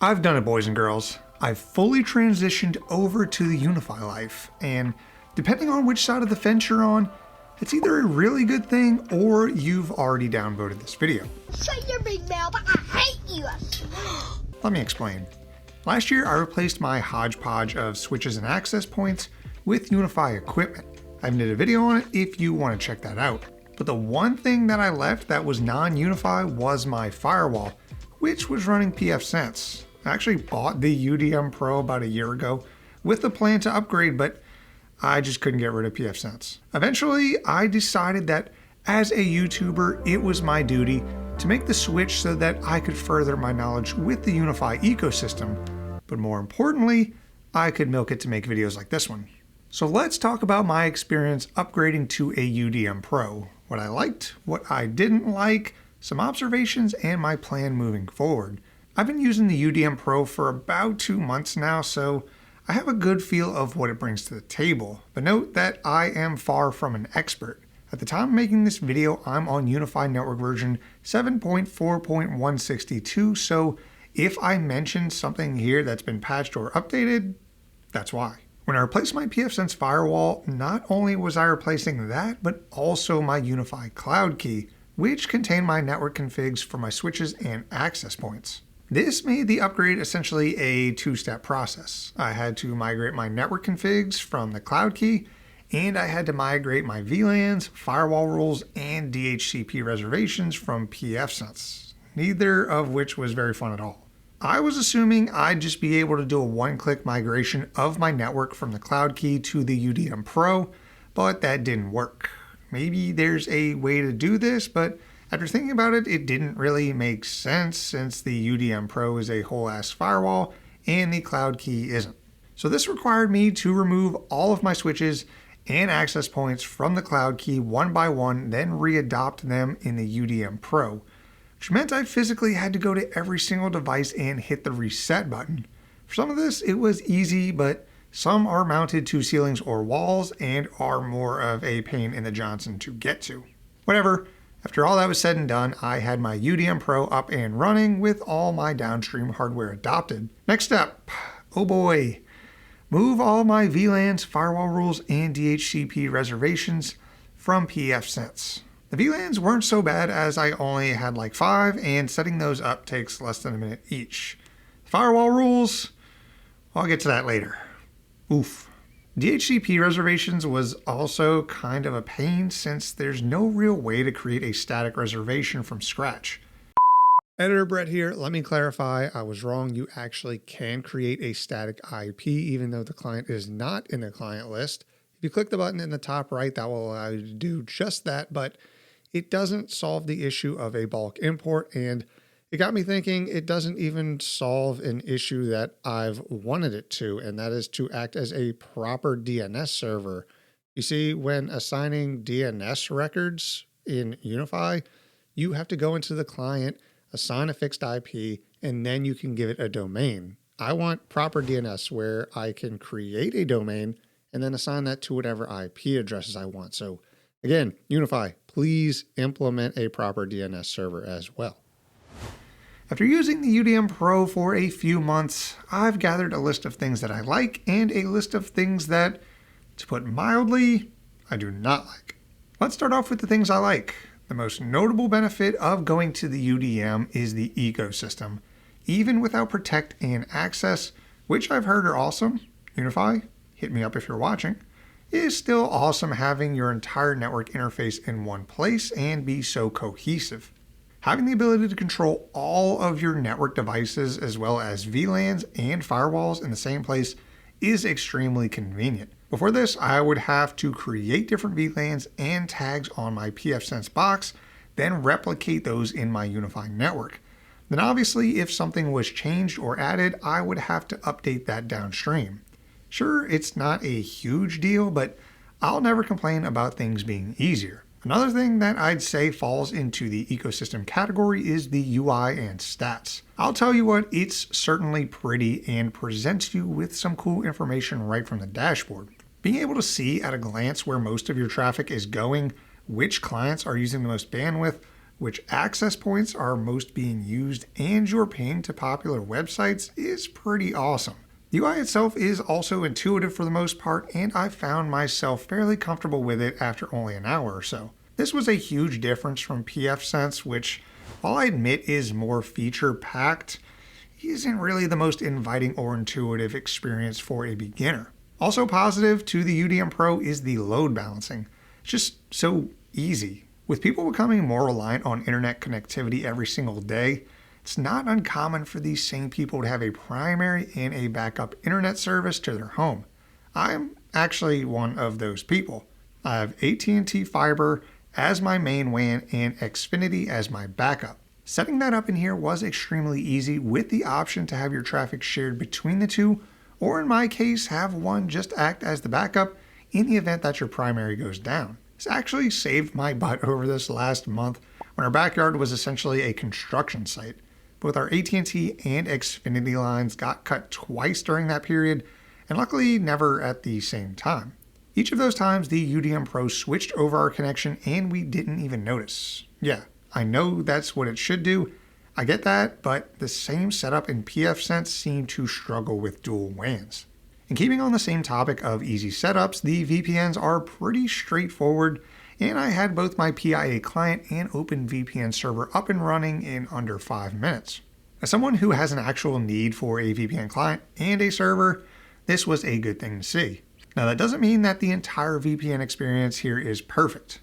I've done it, boys and girls. I've fully transitioned over to the Unifi life, and depending on which side of the fence you're on, it's either a really good thing or you've already downvoted this video. Shut your big mouth, I hate you! Let me explain. Last year I replaced my hodgepodge of switches and access points with Unifi equipment. I made a video on it if you want to check that out. But the one thing that I left that was non-Unifi was my firewall, which was running pfSense. I actually bought the UDM Pro about a year ago with the plan to upgrade, but I just couldn't get rid of pfSense. Eventually, I decided that as a YouTuber, it was my duty to make the switch so that I could further my knowledge with the Unifi ecosystem, but more importantly, I could milk it to make videos like this one. So let's talk about my experience upgrading to a UDM Pro, what I liked, what I didn't like, some observations, and my plan moving forward. I've been using the UDM Pro for about 2 months now, so I have a good feel of what it brings to the table. But note that I am far from an expert. At the time of making this video, I'm on Unifi Network version 7.4.162, so if I mention something here that's been patched or updated, that's why. When I replaced my pfSense firewall, not only was I replacing that, but also my Unifi cloud key, which contained my network configs for my switches and access points. This made the upgrade essentially a two-step process. I had to migrate my network configs from the cloud key, and I had to migrate my VLANs, firewall rules, and DHCP reservations from pfSense, neither of which was very fun at all. I was assuming I'd just be able to do a one-click migration of my network from the cloud key to the UDM Pro, but that didn't work. Maybe there's a way to do this, but after thinking about it, it didn't really make sense since the UDM Pro is a whole-ass firewall and the cloud key isn't. So this required me to remove all of my switches and access points from the cloud key one by one, then readopt them in the UDM Pro, which meant I physically had to go to every single device and hit the reset button. For some of this, it was easy, but some are mounted to ceilings or walls and are more of a pain in the Johnson to get to. Whatever. After all that was said and done, I had my UDM Pro up and running with all my downstream hardware adopted. Next step, oh boy, move all my VLANs, firewall rules, and DHCP reservations from pfSense. The VLANs weren't so bad as I only had like 5, and setting those up takes less than a minute each. Firewall rules, I'll get to that later. Oof. DHCP reservations was also kind of a pain since there's no real way to create a static reservation from scratch. Editor Brett here. Let me clarify. I was wrong. You actually can create a static IP even though the client is not in the client list. If you click the button in the top right, that will allow you to do just that, but it doesn't solve the issue of a bulk import, and it got me thinking it doesn't even solve an issue that I've wanted it to, and that is to act as a proper DNS server. You see, when assigning DNS records in Unifi, you have to go into the client, assign a fixed IP, and then you can give it a domain. I want proper DNS where I can create a domain and then assign that to whatever IP addresses I want. So again, Unifi, please implement a proper DNS server as well. After using the UDM Pro for a few months, I've gathered a list of things that I like and a list of things that, to put mildly, I do not like. Let's start off with the things I like. The most notable benefit of going to the UDM is the ecosystem. Even without Protect and Access, which I've heard are awesome, Unifi, hit me up if you're watching, is still awesome having your entire network interface in one place and be so cohesive. Having the ability to control all of your network devices as well as VLANs and firewalls in the same place is extremely convenient. Before this, I would have to create different VLANs and tags on my pfSense box, then replicate those in my Unifi network. Then obviously, if something was changed or added, I would have to update that downstream. Sure, it's not a huge deal, but I'll never complain about things being easier. Another thing that I'd say falls into the ecosystem category is the UI and stats. I'll tell you what, it's certainly pretty and presents you with some cool information right from the dashboard. Being able to see at a glance where most of your traffic is going, which clients are using the most bandwidth, which access points are most being used and you're paying to popular websites is pretty awesome. The UI itself is also intuitive for the most part, and I found myself fairly comfortable with it after only an hour or so. This was a huge difference from pfSense, which, while I admit is more feature-packed, isn't really the most inviting or intuitive experience for a beginner. Also positive to the UDM Pro is the load balancing. It's just so easy. With people becoming more reliant on internet connectivity every single day, it's not uncommon for these same people to have a primary and a backup internet service to their home. I'm actually one of those people. I have AT&T Fiber as my main WAN and Xfinity as my backup. Setting that up in here was extremely easy with the option to have your traffic shared between the two, or in my case, have one just act as the backup in the event that your primary goes down. This actually saved my butt over this last month when our backyard was essentially a construction site. Both our AT&T and Xfinity lines got cut twice during that period, and luckily never at the same time. Each of those times, the UDM Pro switched over our connection and we didn't even notice. Yeah, I know that's what it should do. I get that, but the same setup in pfSense seemed to struggle with dual WANs. And keeping on the same topic of easy setups, the VPNs are pretty straightforward, and I had both my PIA client and OpenVPN server up and running in under 5 minutes. As someone who has an actual need for a VPN client and a server, this was a good thing to see. Now that doesn't mean that the entire VPN experience here is perfect.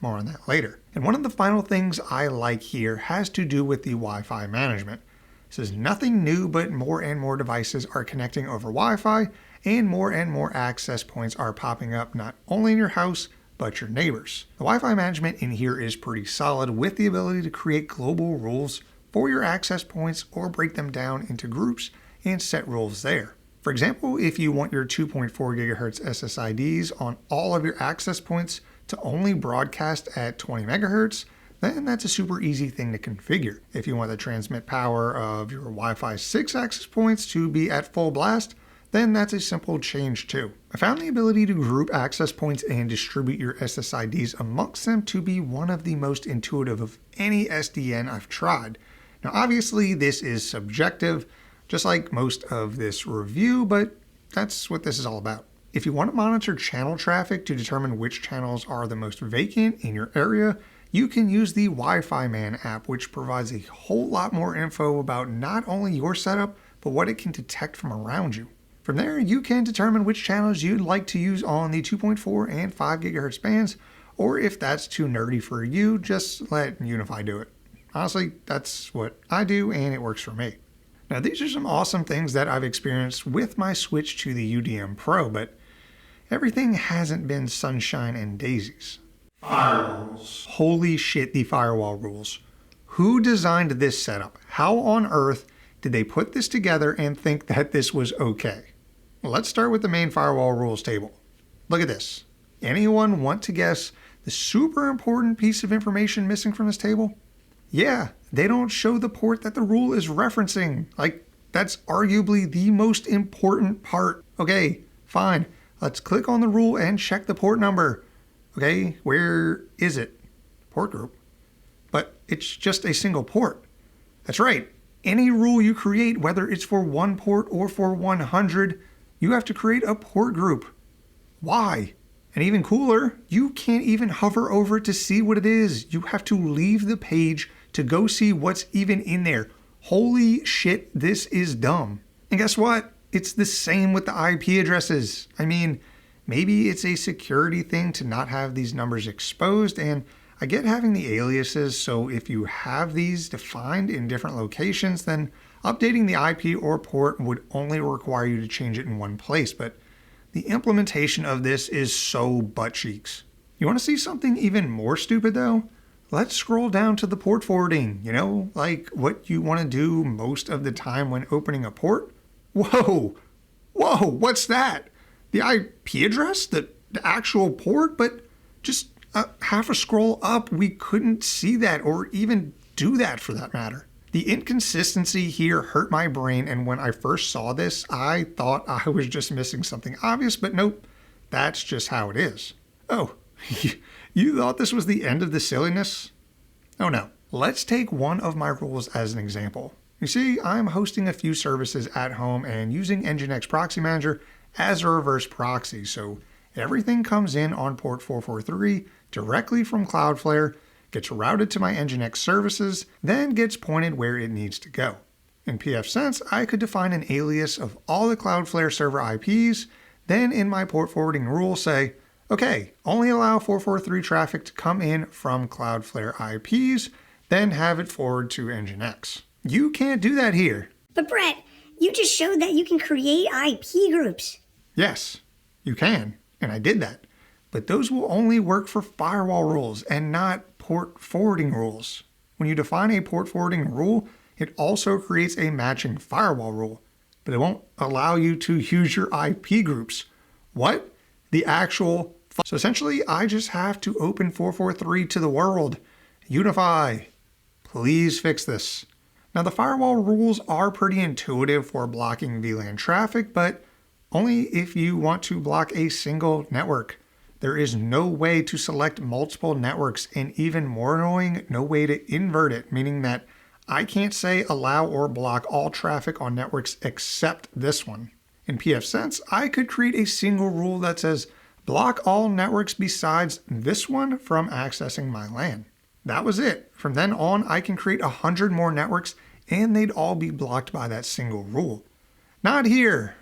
More on that later. And one of the final things I like here has to do with the Wi-Fi management. This is nothing new, but more and more devices are connecting over Wi-Fi, and more access points are popping up not only in your house, but your neighbors. The Wi-Fi management in here is pretty solid with the ability to create global rules for your access points or break them down into groups and set rules there. For example, if you want your 2.4 GHz SSIDs on all of your access points to only broadcast at 20 MHz, then that's a super easy thing to configure. If you want the transmit power of your Wi-Fi 6 access points to be at full blast, then that's a simple change too. I found the ability to group access points and distribute your SSIDs amongst them to be one of the most intuitive of any SDN I've tried. Now obviously this is subjective, just like most of this review, but that's what this is all about. If you want to monitor channel traffic to determine which channels are the most vacant in your area, you can use the Wi-Fi Man app, which provides a whole lot more info about not only your setup, but what it can detect from around you. From there, you can determine which channels you'd like to use on the 2.4 and 5 GHz bands, or if that's too nerdy for you, just let Unifi do it. Honestly, that's what I do and it works for me. Now these are some awesome things that I've experienced with my switch to the UDM Pro, but everything hasn't been sunshine and daisies. Firewalls. Holy shit, the firewall rules. Who designed this setup? How on earth did they put this together and think that this was okay? Well, let's start with the main firewall rules table. Look at this. Anyone want to guess the super important piece of information missing from this table? Yeah, they don't show the port that the rule is referencing. Like, that's arguably the most important part. Okay, fine. Let's click on the rule and check the port number. Okay, where is it? Port group. But it's just a single port. That's right. Any rule you create, whether it's for one port or for 100, you have to create a port group. Why? And even cooler, you can't even hover over it to see what it is. You have to leave the page to go see what's even in there. Holy shit, this is dumb. And guess what? It's the same with the IP addresses. I mean, maybe it's a security thing to not have these numbers exposed, and I get having the aliases, so if you have these defined in different locations, then updating the IP or port would only require you to change it in one place, but the implementation of this is so butt cheeks. You want to see something even more stupid though? Let's scroll down to the port forwarding, like what you want to do most of the time when opening a port. Whoa, what's that? The IP address? The actual port? But just half a scroll up, we couldn't see that or even do that for that matter. The inconsistency here hurt my brain, and when I first saw this, I thought I was just missing something obvious, but nope, that's just how it is. Oh, you thought this was the end of the silliness? Oh no, Let's take one of my rules as an example. You see, I'm hosting a few services at home and using Nginx Proxy Manager as a reverse proxy, so everything comes in on port 443 directly from Cloudflare, gets routed to my Nginx services, then gets pointed where it needs to go. In pfSense, I could define an alias of all the Cloudflare server IPs, then in my port forwarding rule say, okay, only allow 443 traffic to come in from Cloudflare IPs, then have it forward to Nginx. You can't do that here. But Brett, you just showed that you can create IP groups. Yes, you can, and I did that. But those will only work for firewall rules and not port forwarding rules. When you define a port forwarding rule, it also creates a matching firewall rule, but it won't allow you to use your IP groups. What? The actual... So essentially, I just have to open 443 to the world. Unifi, please fix this. Now, the firewall rules are pretty intuitive for blocking VLAN traffic, but only if you want to block a single network. There is no way to select multiple networks, and even more annoying, no way to invert it, meaning that I can't say allow or block all traffic on networks except this one. In pfSense, I could create a single rule that says block all networks besides this one from accessing my LAN. That was it. From then on, I can create 100 more networks and they'd all be blocked by that single rule. Not here.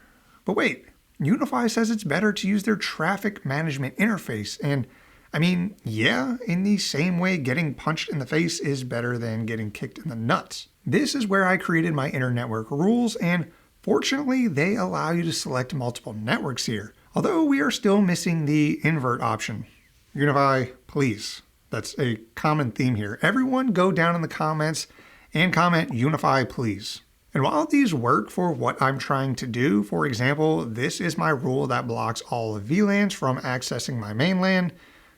But wait, Unifi says it's better to use their traffic management interface, and I mean, yeah, in the same way getting punched in the face is better than getting kicked in the nuts. This is where I created my inter-network rules, and fortunately, they allow you to select multiple networks here, although we are still missing the invert option. Unifi, please. That's a common theme here. Everyone go down in the comments and comment Unifi, please. And while these work for what I'm trying to do, for example, this is my rule that blocks all of VLANs from accessing my main LAN,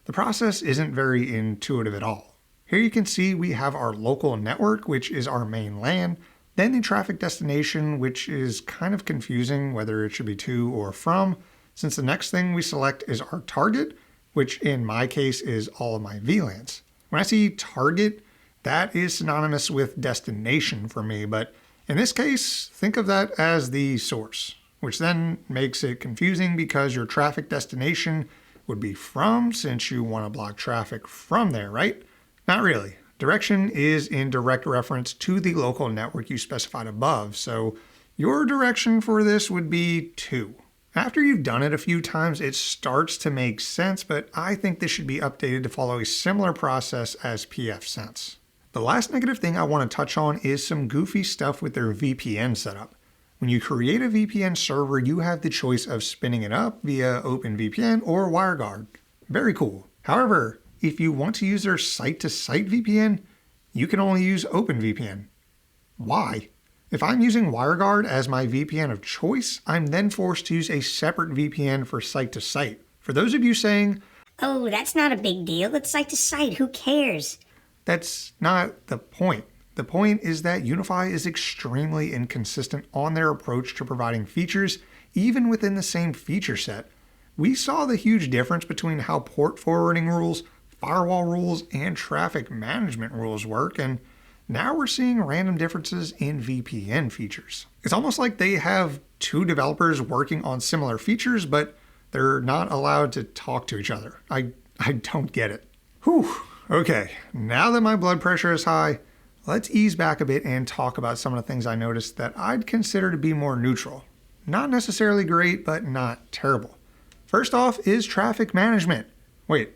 the process isn't very intuitive at all. Here you can see we have our local network, which is our main LAN, then the traffic destination, which is kind of confusing whether it should be to or from, since the next thing we select is our target, which in my case is all of my VLANs. When I see target, that is synonymous with destination for me, but in this case, think of that as the source, which then makes it confusing because your traffic destination would be from, since you want to block traffic from there, right? Not really. Direction is in direct reference to the local network you specified above, so your direction for this would be to. After you've done it a few times, it starts to make sense, but I think this should be updated to follow a similar process as pfSense. The last negative thing I want to touch on is some goofy stuff with their VPN setup. When you create a VPN server, you have the choice of spinning it up via OpenVPN or WireGuard. Very cool. However, if you want to use their site-to-site VPN, you can only use OpenVPN. Why? If I'm using WireGuard as my VPN of choice, I'm then forced to use a separate VPN for site-to-site. For those of you saying, "Oh, that's not a big deal. It's site-to-site. Who cares?" That's not the point. The point is that Unifi is extremely inconsistent on their approach to providing features, even within the same feature set. We saw the huge difference between how port forwarding rules, firewall rules, and traffic management rules work, and now we're seeing random differences in VPN features. It's almost like they have two developers working on similar features, but they're not allowed to talk to each other. I don't get it. Whew. Okay, now that my blood pressure is high, let's ease back a bit and talk about some of the things I noticed that I'd consider to be more neutral. Not necessarily great, but not terrible. First off is traffic management. Wait,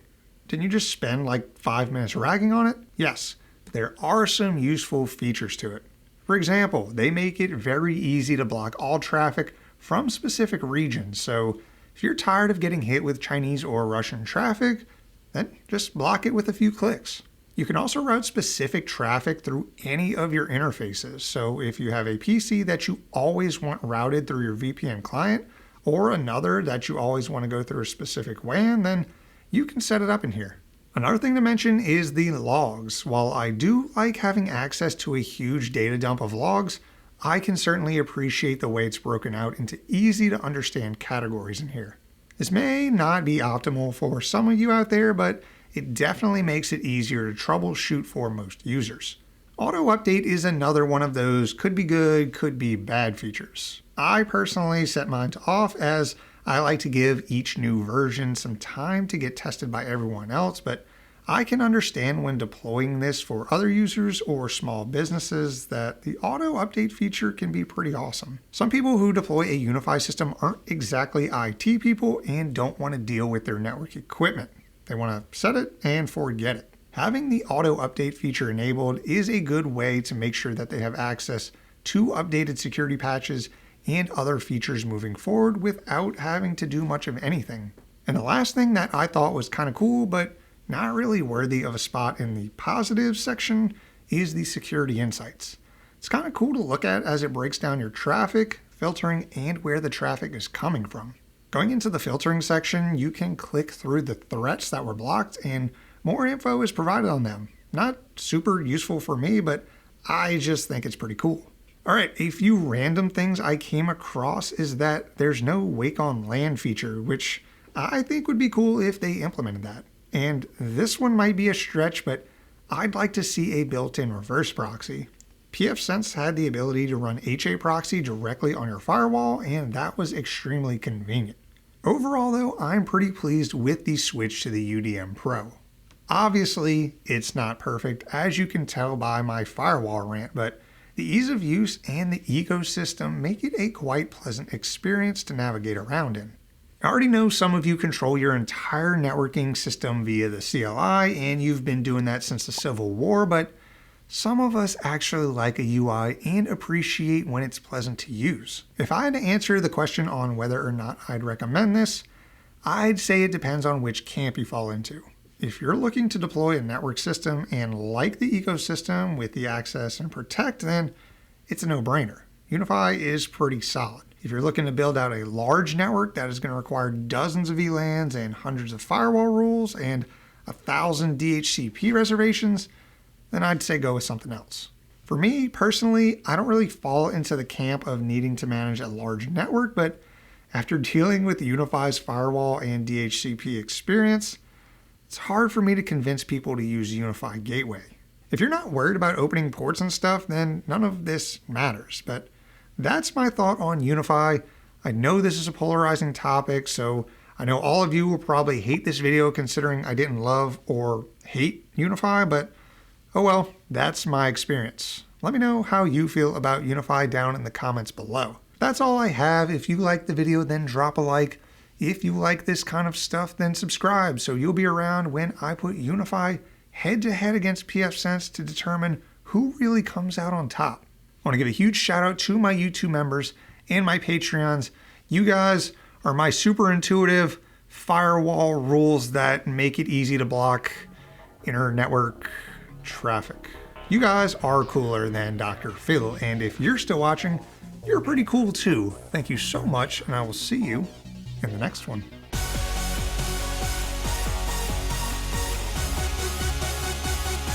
didn't you just spend like 5 minutes ragging on it? Yes, but there are some useful features to it. For example, they make it very easy to block all traffic from specific regions, so if you're tired of getting hit with Chinese or Russian traffic, then just block it with a few clicks. You can also route specific traffic through any of your interfaces. So if you have a PC that you always want routed through your VPN client, or another that you always want to go through a specific WAN, then you can set it up in here. Another thing to mention is the logs. While I do like having access to a huge data dump of logs, I can certainly appreciate the way it's broken out into easy to understand categories in here. This may not be optimal for some of you out there, but it definitely makes it easier to troubleshoot for most users. Auto update is another one of those could be good, could be bad features. I personally set mine to off as I like to give each new version some time to get tested by everyone else, but I can understand when deploying this for other users or small businesses that the auto update feature can be pretty awesome. Some people who deploy a Unifi system aren't exactly IT people and don't want to deal with their network equipment. They want to set it and forget it. Having the auto update feature enabled is a good way to make sure that they have access to updated security patches and other features moving forward without having to do much of anything. And the last thing that I thought was kind of cool, but not really worthy of a spot in the positives section, is the security insights. It's kind of cool to look at as it breaks down your traffic, filtering, and where the traffic is coming from. Going into the filtering section, you can click through the threats that were blocked and more info is provided on them. Not super useful for me, but I just think it's pretty cool. Alright, a few random things I came across is that there's no wake on LAN feature, which I think would be cool if they implemented that. And this one might be a stretch, but I'd like to see a built-in reverse proxy. pfSense had the ability to run HA proxy directly on your firewall, and that was extremely convenient. Overall though, I'm pretty pleased with the switch to the UDM Pro. Obviously, it's not perfect, as you can tell by my firewall rant, but the ease of use and the ecosystem make it a quite pleasant experience to navigate around in. I already know some of you control your entire networking system via the CLI, and you've been doing that since the Civil War, but some of us actually like a UI and appreciate when it's pleasant to use. If I had to answer the question on whether or not I'd recommend this, I'd say it depends on which camp you fall into. If you're looking to deploy a network system and like the ecosystem with the access and protect, then it's a no-brainer. Unifi is pretty solid. If you're looking to build out a large network that is going to require dozens of VLANs and hundreds of firewall rules and 1,000 DHCP reservations, then I'd say go with something else. For me, personally, I don't really fall into the camp of needing to manage a large network, but after dealing with Unifi's firewall and DHCP experience, it's hard for me to convince people to use Unifi Gateway. If you're not worried about opening ports and stuff, then none of this matters, but that's my thought on Unifi. I know this is a polarizing topic, so I know all of you will probably hate this video considering I didn't love or hate Unifi, but oh well, that's my experience. Let me know how you feel about Unifi down in the comments below. That's all I have. If you liked the video, then drop a like. If you like this kind of stuff, then subscribe so you'll be around when I put Unifi head-to-head against pfSense to determine who really comes out on top. I want to give a huge shout out to my YouTube members and my Patreons. You guys are my super intuitive firewall rules that make it easy to block inter-network traffic. You guys are cooler than Dr. Phil, and if you're still watching, you're pretty cool too. Thank you so much, and I will see you in the next one.